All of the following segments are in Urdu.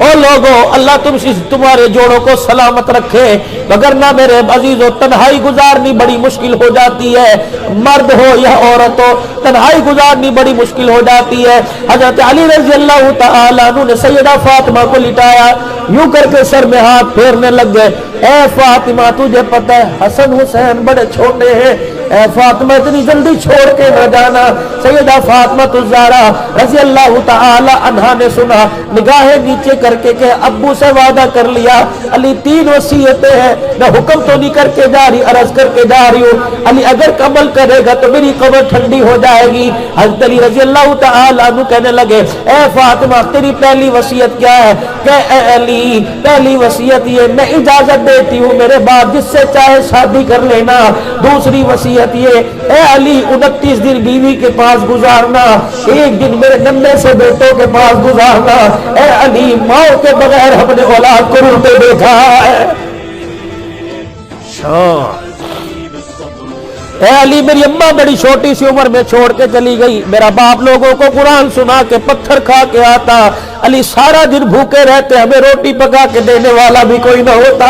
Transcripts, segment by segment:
او لوگو اللہ تمہارے جوڑوں کو سلامت رکھے، وگرنہ میرے عزیزو تنہائی گزارنی بڑی مشکل ہو جاتی ہے، مرد ہو یا عورت ہو تنہائی گزارنی بڑی مشکل ہو جاتی ہے۔ حضرت علی رضی اللہ تعالیٰ عنہ نے سیدہ فاطمہ کو لٹایا، یوں کر کے سر میں ہاتھ پھیرنے لگ گئے، اے فاطمہ تجھے پتہ ہے حسن حسین بڑے چھوٹے ہیں، اے فاطمہ اتنی جلدی چھوڑ کے نہ جانا۔ سیدہ فاطمہ الزہرا رضی اللہ تعالی عنہا نے سنا، نگاہیں نیچے کر کے کہ ابو سے وعدہ کر لیا، علی 3 وصیتیں ہیں، میں حکم تو نہیں کر کے جا رہی، عرض کر کے جا رہی ہوں، علی اگر عمل کرے گا تو میری قبر ٹھنڈی ہو جائے گی۔ حضرت علی رضی اللہ تعالی عنہ کہنے لگے، اے فاطمہ تیری پہلی وصیت کیا ہے؟ کہ اے علی پہلی وصیت یہ میں اجازت دیتی ہوں میرے بعد جس سے چاہے شادی کر لینا، دوسری وصیت یہ اے علی 29 دن بیوی کے پاس گزارنا، 1 دن میرے ننھے سے بیٹوں کے پاس گزارنا، اے علی ماں کے بغیر ہم نے اولاد کو روتے دیکھا ہے۔ اے علی میری اماں بڑی چھوٹی سی عمر میں چھوڑ کے چلی گئی، میرا باپ لوگوں کو قرآن سنا کے پتھر کھا کے آتا، علی سارا دن بھوکے رہتے، ہمیں روٹی پکا کے دینے والا بھی کوئی نہ ہوتا۔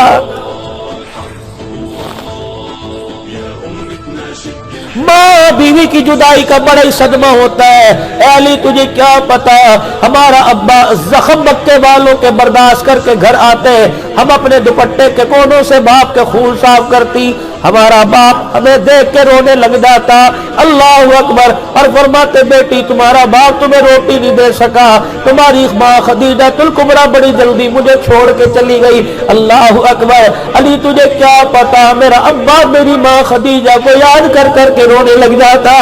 ماں بیوی کی جدائی کا بڑا ہی صدمہ ہوتا ہے۔ اے علی تجھے کیا پتا ہمارا ابا زخم مکے والوں کے برداشت کر کے گھر آتے، ہم اپنے دوپٹے کے کونوں سے باپ کے خون صاف کرتی، ہمارا باپ ہمیں دیکھ کے رونے لگ جاتا، اللہ اکبر، اور فرماتے بیٹی تمہارا باپ تمہیں روٹی نہیں دے سکا، تمہاری ماں خدیجہ الکبریٰ بڑی جلدی مجھے چھوڑ کے چلی گئی، اللہ اکبر۔ علی تجھے کیا پتا میرا ابا میری ماں خدیجہ کو یاد کر کر کے رونے لگ جاتا۔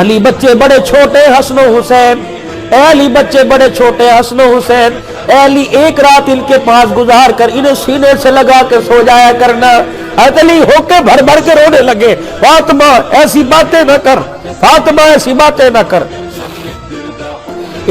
علی بچے بڑے چھوٹے حسن و حسین، اے علی بچے بڑے چھوٹے حسن و حسین، اے علی ایک رات ان کے پاس گزار کر انہیں سینے سے لگا کے سو جایا کرنا۔ حضرت علی ہو کے بھر بھر کے رونے لگے، فاطمہ ایسی باتیں نہ کر، فاطمہ ایسی باتیں نہ کر۔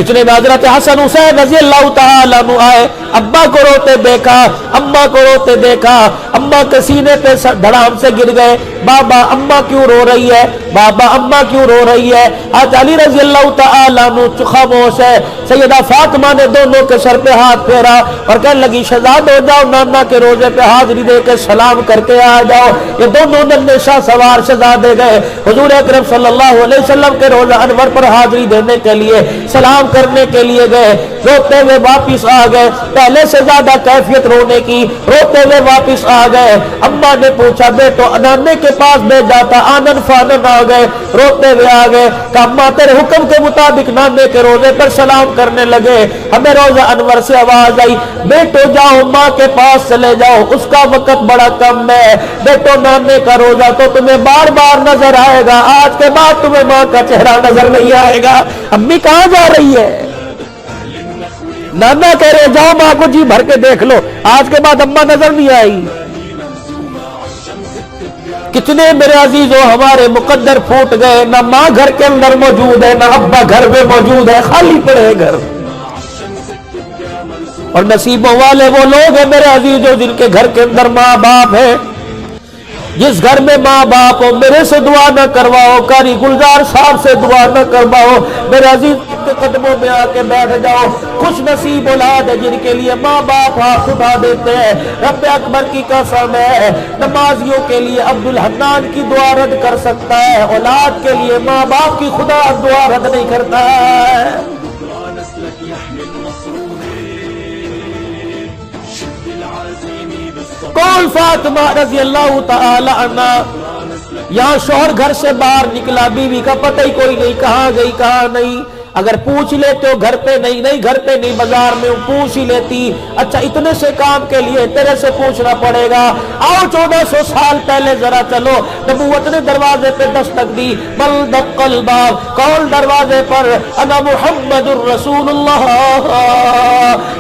اتنے میں حضرت حسن حسین رضی اللہ تعالیٰ عنہ آئے، ابا کو روتے دیکھا، اماں کو روتے دیکھا، اماں کے سینے پہ دھڑام سے گر گئے، بابا اماں کیوں رو رہی ہے، بابا اماں کیوں رو رہی ہے؟ آج علی رضی اللہ تعالیٰ عنہ خاموش ہے۔ سیدہ فاطمہ نے دونوں کے سر پہ ہاتھ پھیرا اور کہنے لگی شہزاد ہو جاؤ، نانا کے روزے پہ حاضری دے کے سلام کر کے آ جاؤ۔ یہ دونوں ننھے شاہ سوار شہزادے گئے حضور اکرم صلی اللہ علیہ وسلم کے روزہ انور پر حاضری دینے کے لیے، سلام کرنے کے لیے گئے، روتے ہوئے واپس آ گئے، پہلے سے زیادہ کیفیت رونے کی، روتے ہوئے واپس آ گئے۔ اماں نے پوچھا بیٹو نانے کے پاس بھیجا تھا، آنن فانن آ گئے، روتے ہوئے آ گئے، کہ اماں تیرے حکم کے مطابق نانے کے روزے پر سلام کرنے لگے، ہمیں روزہ انور سے آواز آئی بیٹو جاؤ ماں کے پاس چلے جاؤ، اس کا وقت بڑا کم ہے، بیٹو نانے کا روزہ تو تمہیں بار بار نظر آئے گا، آج کے بعد تمہیں ماں کا چہرہ نظر نہیں آئے گا۔ امی کہاں جا رہی ہے؟ نانا کہہ رہے جاؤ ماں کو جی بھر کے دیکھ لو، آج کے بعد اماں نظر نہیں آئی۔ کتنے میرے عزیزوں ہمارے مقدر پھوٹ گئے، نہ ماں گھر کے اندر موجود ہے، نہ ابا گھر میں موجود ہے، خالی پڑے گھر۔ اور نصیبوں والے وہ لوگ ہیں میرے عزیزوں جن کے گھر کے اندر ماں باپ ہے۔ جس گھر میں ماں باپ ہو میرے سے دعا نہ کرواؤ، قاری گلزار صاحب سے دعا نہ کرواؤ، میرے عزیز کے قدموں میں آ کے بیٹھ جاؤ۔ خوش نصیب اولاد ہے جن کے لیے ماں باپ ہاتھ اٹھا دیتے ہیں، رب اکبر کی قسم ہے نمازیوں کے لیے عبدالحنان کی دعا رد کر سکتا ہے، اولاد کے لیے ماں باپ کی خدا دعا رد نہیں کرتا ہے۔ کون فاطمہ رضی اللہ تعالی عنہ، یہاں شوہر گھر سے باہر نکلا، بیوی کا پتہ ہی کوئی نہیں، کہاں گئی کہاں نہیں، اگر پوچھ لیتے ہو گھر پہ نہیں، نہیں گھر پہ نہیں بازار میں پوچھ ہی لیتی، اچھا اتنے سے کام کے لیے تیرے سے پوچھنا پڑے گا، آؤ 1400 سال پہلے ذرا چلو، نبوت نے دروازے پہ دستک دی، بل دق الباب، کون دروازے پر، انا محمد الرسول اللہ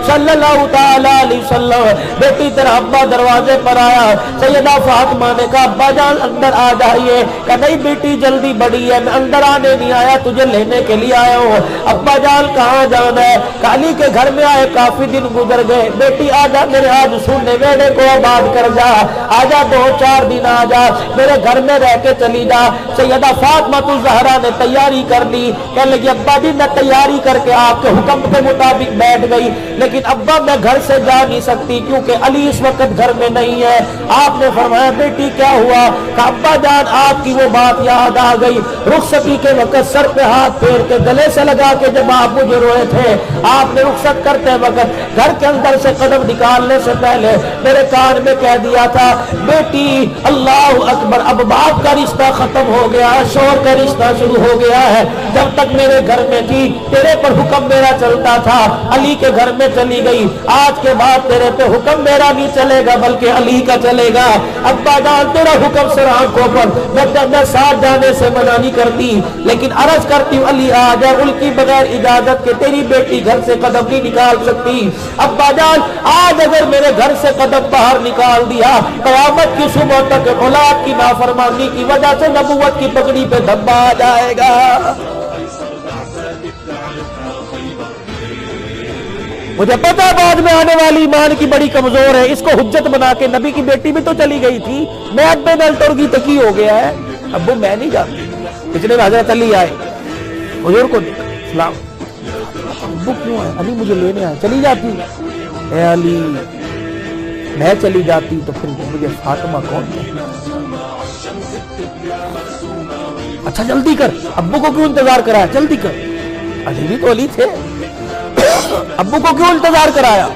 صلی اللہ تعالی علیہ وسلم، بیٹی تیرا ابا دروازے پر آیا، سیدہ فاطمہ نے کہا ابا جان اندر آ جائیے، کہ نہیں بیٹی جلدی بڑی ہے، میں اندر آنے نہیں آیا تجھے لینے کے لیے آیا ہوں، ابا جان کہاں جانا ہے؟ علی کے گھر میں آئے، کافی دن گزر گئے، بیٹی آجا میرے آج سننے ویڑے کو آباد کر جا، آجا 2-4 دن آجا میرے گھر میں رہ کے چلی جا۔ سیدہ فاطمہ الزہرا نے تیاری کر لی، کہنے لگی ابا جی میں تیاری کر کے آپ کے حکم کے مطابق بیٹھ گئی، لیکن ابا میں گھر سے جا نہیں سکتی کیونکہ علی اس وقت گھر میں نہیں ہے۔ آپ نے فرمایا بیٹی کیا ہوا؟ کہ ابا جان آپ کی وہ بات یاد آ گئی، رخصتی کے وقت سر پہ ہاتھ پھیر کے گلے سے لگا کے جب آپ مجھے روئے تھے، آپ نے رخصت کرتے وقت گھر کے اندر سے قدم نکالنے سے پہلے میرے کان میں کہہ دیا تھا بیٹی اللہ اکبر، اب باپ کا رشتہ ختم ہو گیا، شوہر کا رشتہ شروع ہو گیا ہے۔ جب تک میرے گھر میں تھی تیرے پر حکم میرا چلتا تھا، علی کے گھر میں چلی گئی، آج کے بعد تیرے پہ حکم میرا نہیں چلے گا بلکہ علی کا چلے گا۔ ابا جان تیرا حکم سر آنکھوں پر، میں ساتھ جانے سے منع نہیں کرتی، لیکن عرض کرتی ہوں علی آ جائے، ان کی بغیر اجازت کے تیری بیٹی گھر سے قدم نہیں نکال سکتی۔ ابا جان آج اگر میرے گھر سے قدم باہر نکال دیا، قیامت کی صبح تک اولاد کی نافرمانی کی وجہ سے نبوت کی پگڑی پہ دھبا آ جائے گا۔ مجھے پتا بعد میں آنے والی ایمان کی بڑی کمزور ہے، اس کو حجت بنا کے نبی کی بیٹی بھی تو چلی گئی تھی، میں ابے نل ٹرگی تکی ہو گیا ہے، ابو میں نہیں جانتی۔ پچھلے حضرت علی آئے، حضور کو دیکھا، سلام، ابو کیوں آئے؟ علی مجھے لینے آئے، چلی جاتی اے علی، میں چلی جاتی تو پھر مجھے فاطمہ کون کہتا؟ اچھا جلدی کر، ابو کو کیوں انتظار کرایا؟ جلدی کر، علی بھی تو علی تھے، ابو کو کیوں انتظار کرایا؟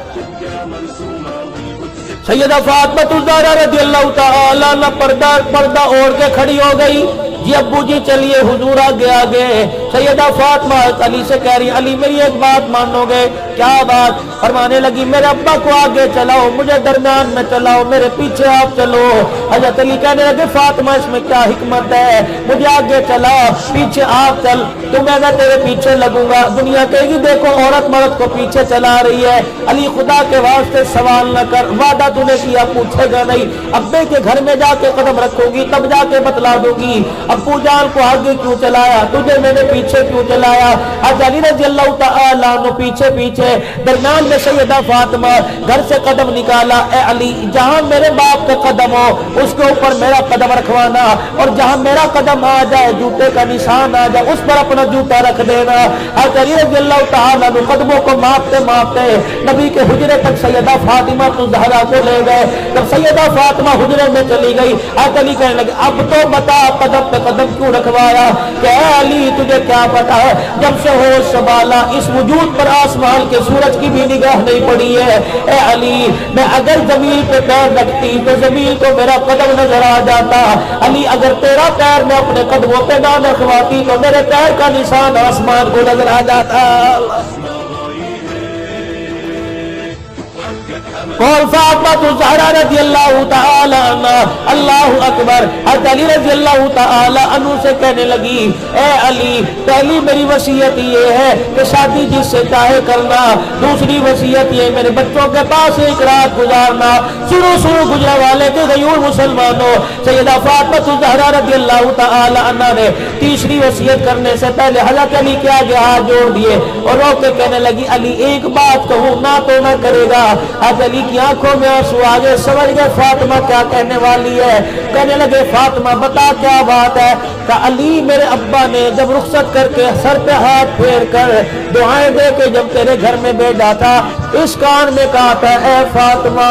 سیدہ فاطمہ الزہرا رضی اللہ تعالی عنہ پردہ اوڑھ کے کھڑی ہو گئی، جی ابو جی چلیے حضور آگے آگے۔ سیدہ فاطمہ علی سے کہہ رہی علی میری ایک بات مانو گے؟ کیا بات؟ فرمانے لگی میرے ابا کو آگے چلاؤ، مجھے درمیان میں چلاؤ، میرے پیچھے آپ چلو۔ حضرت علی کہنے لگے فاطمہ اس میں کیا حکمت ہے؟ مجھے آگے چلا، پیچھے آپ چل، تمہیں میں تیرے پیچھے لگوں گا۔ دنیا کہے گی دیکھو عورت مرد کو پیچھے چلا رہی ہے۔ علی خدا کے واسطے سوال نہ کر، وعدہ تو نے کیا پوچھے گا نہیں، ابے کے گھر میں جا کے قدم رکھو گی تب جا کے بتلا دوں گی۔ ابو جان کو آگے کیوں چلایا؟ تجھے میں نے پیچھے کیوں چلایا؟ حضرت علی رضی اللہ تعالی عنہ پیچھے پیچھے، درمیان میں سیدہ فاطمہ گھر سے قدم نکالا، اے علی جہاں میرے باپ کا قدم ہو اس کے اوپر میرا قدم رکھوانا، اور جہاں میرا قدم آ جائے جوتے کا نشان آ جائے اس پر اپنا جوتا رکھ دینا۔ حضرت علی رضی اللہ تعالی عنہ قدموں کو ماپتے ماپتے نبی کے حجرے تک سیدہ فاطمہ الزہرا کو لے گئے۔ جب سیدہ فاطمہ حجرے میں چلی گئی، حضرت علی کہنے لگے اب تو بتا قدم پہ قدم کیوں رکھوایا؟ کہ اے علی تجھے کیا پتا ہے جب سے ہوش سنبھالا اس وجود پر آسمان کے سورج کی بھی نگاہ نہیں پڑی ہے۔ اے علی میں اگر زمین پہ پیر رکھتی تو زمین کو میرا قدم نظر آ جاتا، علی اگر تیرا پیر میں اپنے قدموں پہ نہ رکھواتی تو میرے پیر کا نشان آسمان کو نظر آ جاتا۔ اور فاطمہ الزہرا رضی اللہ تعالی عنہ، اللہ اکبر، حضرت علی رضی اللہ تعالی عنہ سے کہنے لگی اے علی پہلی میری وصیت یہ ہے کہ شادی جس سے چاہے کرنا، دوسری وصیت یہ میرے بچوں کے پاس ایک رات گزارنا، شروع گزرے والے کے غیور مسلمانوں۔ سیدہ فاطمہ الزہرا رضی اللہ تعالی عنہ نے تیسری وصیت کرنے سے پہلے حضرت علی کے آگے ہاتھ جوڑ دیے اور رو کے کہنے لگی علی ایک بات کہوں نہ تو نہ کرے گا۔ حضرت علی کی آنکھوں میں آنسو آ گئے، سمجھ گئے فاطمہ کیا کہنے والی ہے۔ کہنے لگے فاطمہ بتا کیا بات ہے؟ کہ علی میرے ابا نے جب رخصت کر کے سر پہ ہاتھ پھیر کر دعائیں دے کے جب تیرے گھر میں بھیجا تھا اس کان میں کہا تھا اے فاطمہ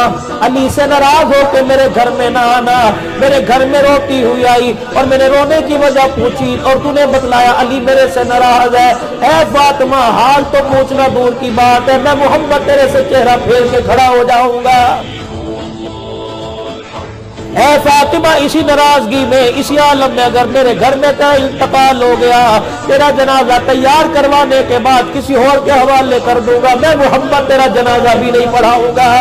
علی سے ناراض ہو کے میرے گھر میں نہ آنا۔ میرے گھر میں روتی ہوئی آئی اور میں نے رونے کی وجہ پوچھی اور تو نے بتلایا علی میرے سے ناراض ہے۔ اے فاطمہ حال تو پوچھنا دور کی بات ہے، میں محمد تیرے سے چہرہ پھیر کے کھڑا ہو جاؤں گا۔ اے فاطمہ اسی ناراضگی میں اسی عالم میں اگر میرے گھر میں تیرا انتقال ہو گیا، تیرا جنازہ تیار کروانے کے بعد کسی اور کے حوالے کر دوں گا، میں محمد تیرا جنازہ بھی نہیں پڑھاؤں گا۔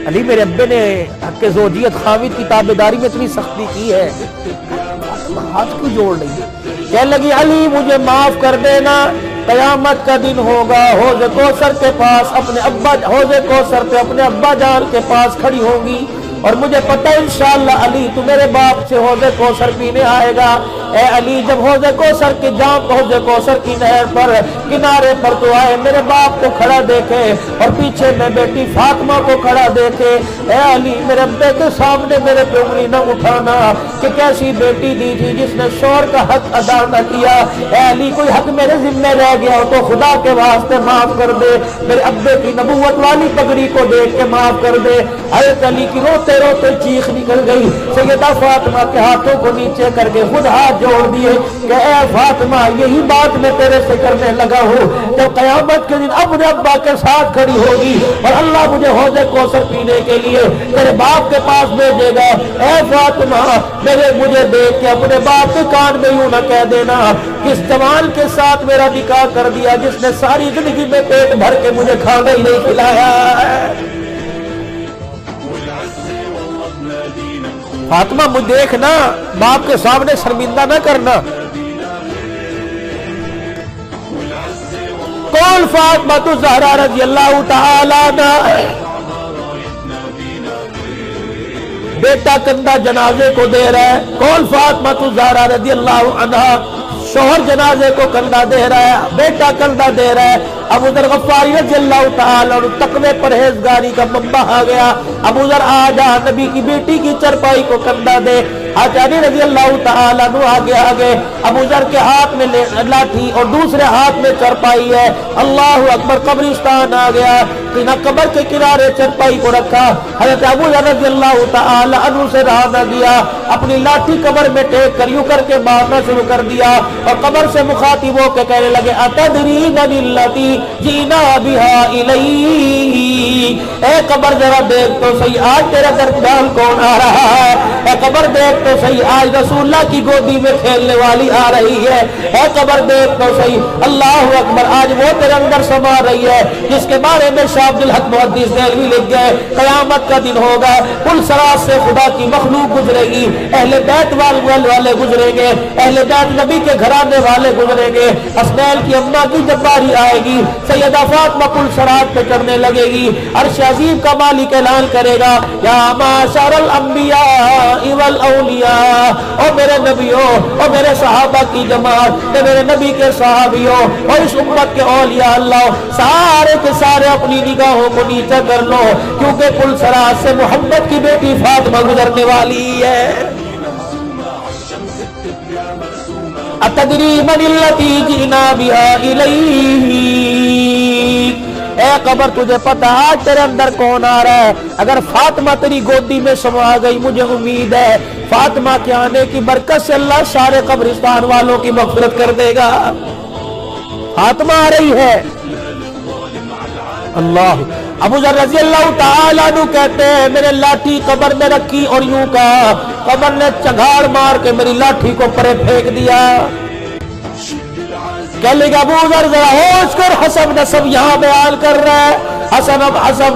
علی میرے ابے نے حق کے زوجیت خاوند کی تابعداری میں اتنی سختی کی ہے، ہاتھ کیوں جوڑ رہی ہے؟ کہنے لگی علی مجھے معاف کر دینا، قیامت کا دن ہوگا حوض کوثر کے پاس اپنے ابا حوض کوثر پہ اپنے ابا جان کے پاس کھڑی ہوگی اور مجھے پتہ انشاءاللہ علی تو میرے باپ سے حوض کوثر پینے آئے گا۔ اے علی جب حوض کوثر کے جام حوض کوثر کی نہر پر کنارے پر تو آئے، میرے باپ کو کھڑا دیکھے اور پیچھے میں بیٹی فاطمہ کو کھڑا دیکھے، اے علی میرے ابے کے سامنے میرے پہ انگلی نہ اٹھانا کہ کیسی بیٹی دی تھی جس نے شوہر کا حق ادا نہ کیا، اے علی کوئی حق میرے ذمہ رہ گیا ہو تو خدا کے واسطے معاف کر دے، میرے ابے کی نبوت والی پگڑی کو دیکھ کے معاف کر دے۔ حضرت علی کی روتے روتے چیخ نکل گئی، سیدہ فاطمہ کے ہاتھوں کو نیچے کر کے خود ہاتھ جوڑ دیے کہ اے فاطمہ یہی بات میں تیرے سے کرنے لگا ہوں، جب قیامت کے دن اپنے ابا کے ساتھ کھڑی ہوگی اور اللہ مجھے حوض کوثر پینے کے لیے تیرے باپ کے پاس بھیجے گا، اے فاطمہ مجھے دیکھ کے اپنے باپ کے کان میں یوں نہ کہہ دینا کس جوان کے ساتھ میرا نکاح کر دیا جس نے ساری زندگی میں پیٹ بھر کے مجھے کھانا ہی نہیں کھلایا ہے۔ فاطمہ مجھ دیکھنا، باپ کے سامنے شرمندہ نہ کرنا۔ کون فاطمہ تو زہرا رضی اللہ تعالی عنہ، بیٹا کندھا جنازے کو دے رہا ہے، کون فاطمہ تو زہرا رضی اللہ عنہ، شوہر جنازے کو کندھا دے رہا ہے، بیٹا کندھا دے رہا ہے۔ ابو ذر غفاری رضی اللہ تعالی عنہ تقوی پرہیزگاری کا منبع آ گیا، ابو ذر آ جا نبی کی بیٹی کی چرپائی کو کندھا دے۔ حضرت رضی اللہ تعالی عنہ آگے ابو ذر کے ہاتھ میں لاٹھی اور دوسرے ہاتھ میں چرپائی ہے، اللہ اکبر، قبرستان آ گیا، قبر کے کنارے چرپائی کو رکھا، حضرت ابو ذر رضی اللہ تعالی عنہ سے رہا نہ گیا، اپنی لاٹھی قبر میں ٹیک کر یوں کر کے مارنا شروع کر دیا اور قبر سے مخاطب ہو کے کہنے لگے اتدری من التی جینا بہا الی، اے قبر ذرا دیکھ تو صحیح آج تیرا درمیان کون آ رہا ہے، اے قبر دیکھ تو صحیح آج رسول اللہ کی گودی میں کھیلنے والی آ رہی ہے، اے قبر دیکھ تو صحیح اللہ اکبر آج وہ تیرے اندر سما رہی ہے جس کے بارے میں شاہ عبد الحق محدث دہلوی لکھ گئے قیامت کا دن ہوگا، پل صراط سے خدا کی مخلوق گزرے گی، اہل بیت والے گزریں گے، اہل بیت نبی کے گھرانے والے گزریں گے، حسنین کی اماں کی جب باری آئے گی سیدہ فاطمہ پل صراط پہ چڑھنے لگے گی، عرش عظیم کا مالک اعلان کرے گا یا معاشر الانبیاء والاولیاء، او میرے نبیوں، او میرے صحابہ کی جماعت، اے میرے نبی کے صحابیوں اور اس امت کے اولیاء اللہ، سارے کے سارے اپنی نگاہوں کو نیچے کر لو کیونکہ پل صراط سے محمد کی بیٹی فاطمہ گزرنے والی ہے۔ اتدری من التی جئنا بہا الیک، اے قبر تجھے پتہ آج تیرے اندر کون آ رہا ہے، اگر فاطمہ تیری گودی میں سما گئی مجھے امید ہے فاطمہ کے آنے کی برکت سے اللہ سارے قبرستان والوں کی مغفرت کر دے گا۔ فاطمہ آ رہی ہے، اللہ۔ ابو ذر رضی اللہ تعالی عنہ کہتے ہیں میں نے لاٹھی قبر میں رکھی اور یوں کہا، قبر نے چگاڑ مار کے میری لاٹھی کو پرے پھینک دیا، کہنے لگا ابو ذر ذرا ہوش کر، حسب نسب یہاں بیان کر رہا ہے، حسب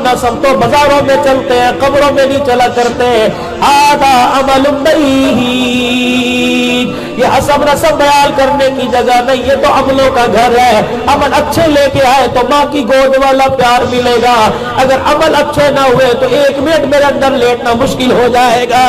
نسب تو بازاروں میں چلتے ہیں قبروں میں نہیں چلا کرتے، آدھا عمل بعید، یہ حسب نسب بیان کرنے کی جگہ نہیں، یہ تو عملوں کا گھر ہے، عمل اچھے لے کے آئے تو ماں کی گود والا پیار ملے گا، اگر عمل اچھے نہ ہوئے تو ایک منٹ میرے اندر لیٹنا مشکل ہو جائے گا۔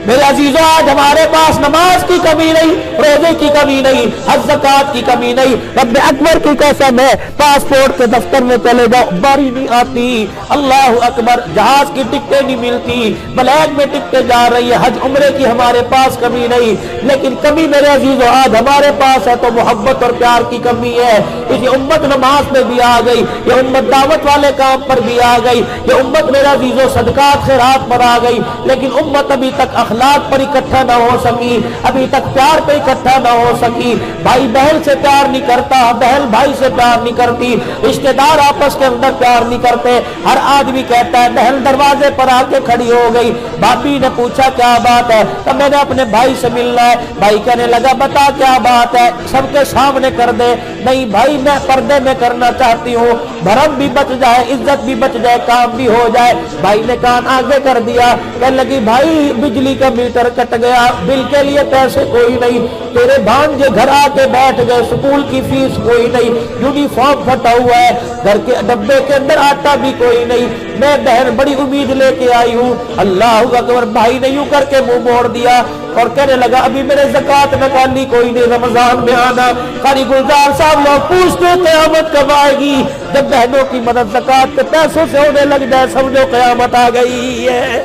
میرے عزیزوں آج ہمارے پاس نماز کی کمی نہیں، روزے کی کمی نہیں، حج زکات کی کمی نہیں، رب اکبر کی قسم ہے پاسپورٹ کے دفتر میں چلے جاؤ باری نہیں آتی، اللہ اکبر، جہاز کی ٹکٹیں نہیں ملتی، بلیک میں ٹکٹیں جا رہی ہے، حج عمرے کی ہمارے پاس کمی نہیں، لیکن کمی میرے عزیزوں آج ہمارے پاس ہے تو محبت اور پیار کی کمی ہے۔ یہ امت نماز میں بھی آ گئی، یہ امت دعوت والے کام پر بھی آ گئی، یہ امت میرے عزیزوں صدقات خیرات پر آ گئی، لیکن امت ابھی تک اخلاق پر اکٹھا نہ ہو سکی، ابھی تک پیار پہ اکٹھا نہ ہو سکی، بھائی بہن سے پیار نہیں کرتا، بہن بھائی سے پیار نہیں کرتی، رشتہ دار آپس کے اندر پیار نہیں کرتے، ہر آدمی کہتا ہے بہن دروازے پر آ کے کھڑی ہو گئی، بھابی نے پوچھا کیا بات ہے، تو میں نے اپنے بھائی سے ملنا ہے، بھائی کہنے لگا بتا کیا بات ہے، سب کے سامنے کر دے، نہیں بھائی میں پردے میں کرنا چاہتی ہوں، بھرم بھی بچ جائے، عزت بھی بچ جائے، کام بھی ہو جائے، بھائی نے کان آگے کر دیا، کہنے لگی بھائی بجلی کا کا میٹر کٹ گیا، بل کے لیے پیسے کوئی نہیں، تیرے بھانجے گھر آ کے بیٹھ گئے، سکول کی فیس کوئی نہیں، یونیفارم پھٹا ہوا ہے، گھر کے ڈبے کے اندر آٹا بھی کوئی نہیں، میں بہن بڑی امید لے کے آئی ہوں، اللہ اکبر، بھائی نے یوں کر کے منہ موڑ دیا اور کہنے لگا ابھی میرے زکوٰۃ نکالی کوئی نہیں، رمضان میں آنا۔ قاری گلزار صاحب لوگ پوچھتے قیامت کب آئے گی؟ جب بہنوں کی مدد زکوٰۃ کے پیسوں سے ہونے لگ جائے سمجھو قیامت آ گئی ہے۔